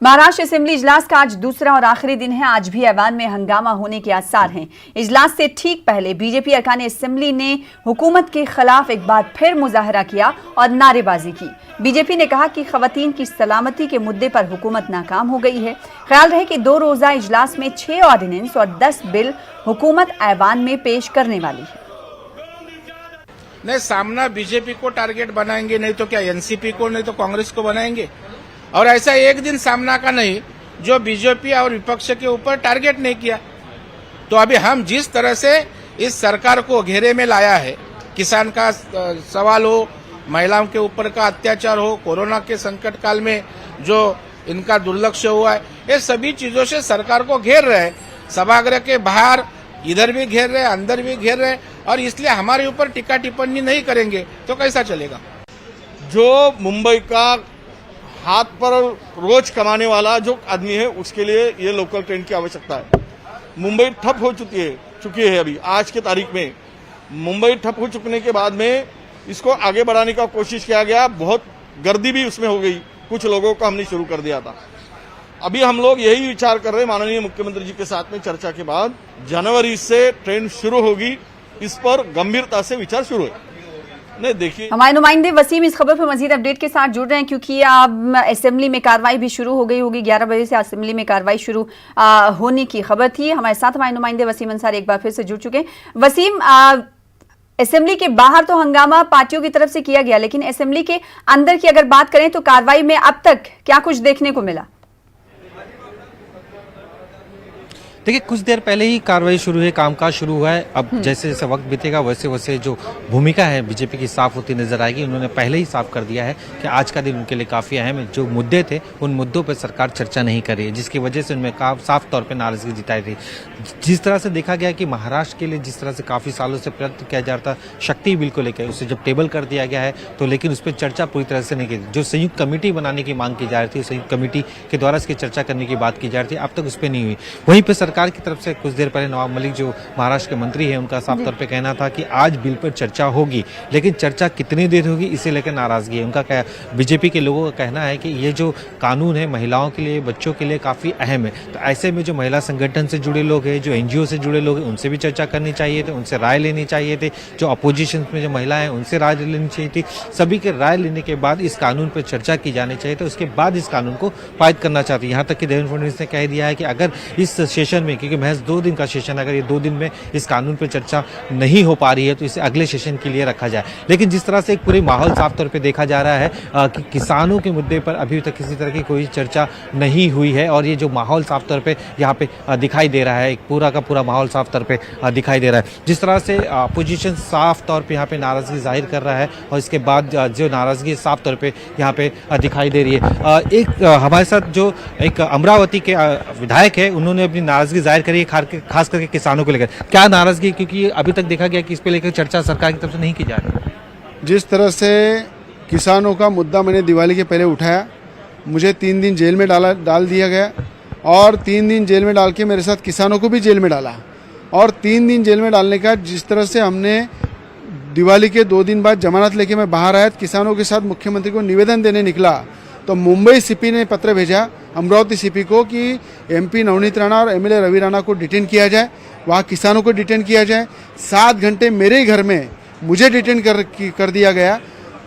Maharashtra assembly इजलास का आज दूसरा और आखिरी दिन है। आज भी ऐवान में हंगामा होने के आसार हैं। इजलास से ठीक पहले बीजेपी अरकान असेंबली ने हुकूमत के खिलाफ एक बार फिर मुजाहरा किया और नारेबाजी की। बीजेपी ने कहा कि खवातीन की सलामती के मुद्दे पर हुकूमत नाकाम हो गई है। ख्याल रहे कि 2 रोजा इजलास में 6 ऑर्डिनेंस और 10 बिल हुकूमत ऐवान में पेश करने वाली है। नहीं, सामना बीजेपी को टारगेट बनाएंगे, नहीं तो क्या एनसीपी को, नहीं तो कांग्रेस को बनाएंगे। और ऐसा एक दिन सामना का नहीं जो बीजेपी और विपक्ष के ऊपर टारगेट नहीं किया। तो अभी हम जिस तरह से इस सरकार को घेरे में लाया है, किसान का सवाल हो, महिलाओं के ऊपर का अत्याचार हो, कोरोना के संकट काल में जो इनका दुर्लक्ष्य हुआ है, ये सभी चीजों से सरकार को घेर रहे हैं। सभागृह के बाहर इधर भी घेर रहे, अंदर भी घेर रहे, और इसलिए हमारे ऊपर टीका टिप्पणी नहीं करेंगे तो कैसा चलेगा। जो मुंबई का हाथ पर रोज कमाने वाला जो आदमी है, उसके लिए ये लोकल ट्रेन की आवश्यकता है। मुंबई ठप हो चुकी है। अभी आज के तारीख में मुंबई ठप हो चुकने के बाद में इसको आगे बढ़ाने का कोशिश किया गया। बहुत गर्दी भी उसमें हो गई, कुछ लोगों को हमने शुरू कर दिया था। अभी हम लोग यही विचार कर रहे हैं, माननीय मुख्यमंत्री जी के साथ में चर्चा के बाद जनवरी से ट्रेन शुरू होगी, इस पर गंभीरता से विचार शुरू है। नहीं, देखिए, हमारे नुमाइंदे वसीम इस खबर पर मजीद अपडेट के साथ जुड़ रहे हैं, क्योंकि अब असेंबली में कार्रवाई भी शुरू हो गई होगी। 11 बजे से असेंबली में कार्रवाई शुरू होने की खबर थी। हमारे साथ हमारे नुमाइंदे वसीम अंसारी एक बार फिर से जुड़ चुके हैं। वसीम, असेंबली के बाहर तो हंगामा पार्टियों की तरफ से किया गया, लेकिन असेंबली के अंदर की अगर बात करें तो कार्रवाई में अब तक क्या कुछ देखने को मिला? देखिए, कुछ देर पहले ही कार्रवाई शुरू है, कामकाज शुरू हुआ है। अब जैसे जैसे वक्त बीतेगा वैसे वैसे जो भूमिका है बीजेपी की साफ होती नजर आएगी। उन्होंने पहले ही साफ कर दिया है कि आज का दिन उनके लिए काफी अहम है। जो मुद्दे थे उन मुद्दों पर सरकार चर्चा नहीं कर रही है, जिसकी वजह से उनमें साफ तौर पर नाराजगी जताई थी। जिस तरह से देखा गया कि महाराष्ट्र के लिए जिस तरह से काफी सालों से प्रयत्न किया जा रहा था शक्ति बिल को लेकर, उसे जब टेबल कर दिया गया है तो लेकिन उस पर चर्चा पूरी तरह से नहीं की। जो संयुक्त कमेटी बनाने की मांग की जा रही थी, संयुक्त कमेटी के द्वारा इसकी चर्चा करने की बात की जा रही थी, अब तक उस पर नहीं हुई। वहीं पर सरकार की तरफ से कुछ देर पहले नवाब मलिक जो महाराष्ट्र के मंत्री हैं, उनका साफ तौर पे कहना था कि आज बिल पर चर्चा होगी, लेकिन चर्चा कितनी देर होगी इसे लेकर नाराजगी है। उनका बीजेपी के लोगों का कहना है कि ये जो कानून है महिलाओं के लिए, बच्चों के लिए काफी अहम है। तो ऐसे में जो महिला संगठन से जुड़े लोग हैं, जो एनजीओ से जुड़े लोग हैं, उनसे भी चर्चा करनी चाहिए थी, उनसे राय लेनी चाहिए थी। जो अपोजिशन में जो महिलाएं हैं उनसे राय लेनी चाहिए थी। सभी के राय लेने के बाद इस कानून पर चर्चा की जानी चाहिए, तो उसके बाद इस कानून को पारित करना चाहती है। यहाँ तक कि देवेंद्र फडणवीस ने कह दिया है कि अगर इस सेशन में, क्योंकि महज 2 दिन का सेशन, अगर ये 2 दिन में इस कानून पर चर्चा नहीं हो पा रही है तो इसे अगले सेशन के लिए रखा जाए। लेकिन जिस तरह से एक पूरी माहौल साफ तौर पे देखा जा रहा है कि किसानों के मुद्दे पर अभी तक किसी तरह की कोई चर्चा नहीं हुई है, और ये जो माहौल साफ तौर पे यहाँ पे दिखाई दे रहा है, एक पूरा का पूरा माहौल साफ तौर पे दिखाई दे रहा है। जिस तरह से अपोजिशन साफ तौर पे यहाँ पे नाराजगी जाहिर कर रहा है, और इसके बाद जो नाराजगी साफ तौर पे यहाँ पे दिखाई दे रही है। एक हमारे साथ जो एक अमरावती के विधायक है, उन्होंने अपनी नाराजगी जाहिर करी है, खास करके किसानों को लेकर। क्या नाराजगी, क्योंकि अभी तक देखा गया कि इस पे लेकर चर्चा सरकार की तरफ से नहीं की जा रही। जिस तरह से किसानों का मुद्दा मैंने दिवाली के पहले उठाया, मुझे 3 दिन जेल में डाल दिया गया, और 3 दिन जेल में डाल के मेरे साथ किसानों को भी जेल में डाला। और 3 दिन जेल में डालने का जिस तरह से हमने दिवाली के 2 दिन बाद जमानत लेके मैं बाहर आया, किसानों के साथ मुख्यमंत्री को निवेदन देने निकला, तो मुंबई सीपी ने पत्र भेजा अमरावती सीपी को कि एमपी नवनीत राणा और एमएलए रवि राणा को डिटेन किया जाए, वहाँ किसानों को डिटेन किया जाए। 7 घंटे मेरे घर में मुझे डिटेन कर दिया गया।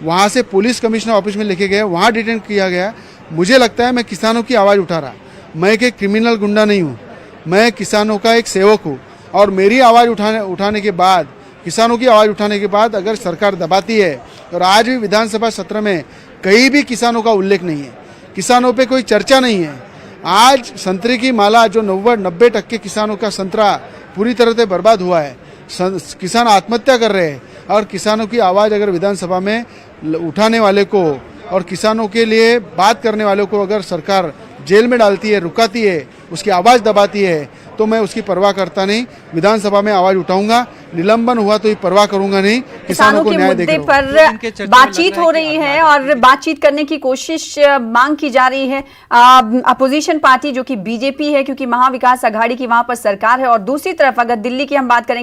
वहाँ से पुलिस कमिश्नर ऑफिस में लेके गए, वहाँ डिटेन किया गया। मुझे लगता है मैं किसानों की आवाज़ उठा रहा, मैं एक क्रिमिनल गुंडा नहीं हूँ, मैं किसानों का एक सेवक हूँ। और मेरी आवाज़ उठाने के बाद, किसानों की आवाज़ उठाने के बाद अगर सरकार दबाती है, और आज भी विधानसभा सत्र में कहीं भी किसानों का उल्लेख नहीं है, किसानों पे कोई चर्चा नहीं है। आज संतरे की माला, जो 90% किसानों का संतरा पूरी तरह से बर्बाद हुआ है, किसान आत्महत्या कर रहे हैं, और किसानों की आवाज़ अगर विधानसभा में उठाने वाले को और किसानों के लिए बात करने वालों को अगर सरकार जेल में डालती है, रुकाती है, उसकी आवाज़ दबाती है, तो मैं उसकी परवाह करता नहीं। विधानसभा में आवाज उठाऊंगा, निलंबन हुआ तो ये परवाह करूंगा नहीं। किसानों को न्याय मुद्दे पर बातचीत हो रही है और बातचीत करने की कोशिश मांग की जा रही है। अपोजिशन पार्टी जो कि बीजेपी है, क्योंकि महाविकास अघाड़ी की वहां पर सरकार है, और दूसरी तरफ अगर दिल्ली की हम बात करेंगे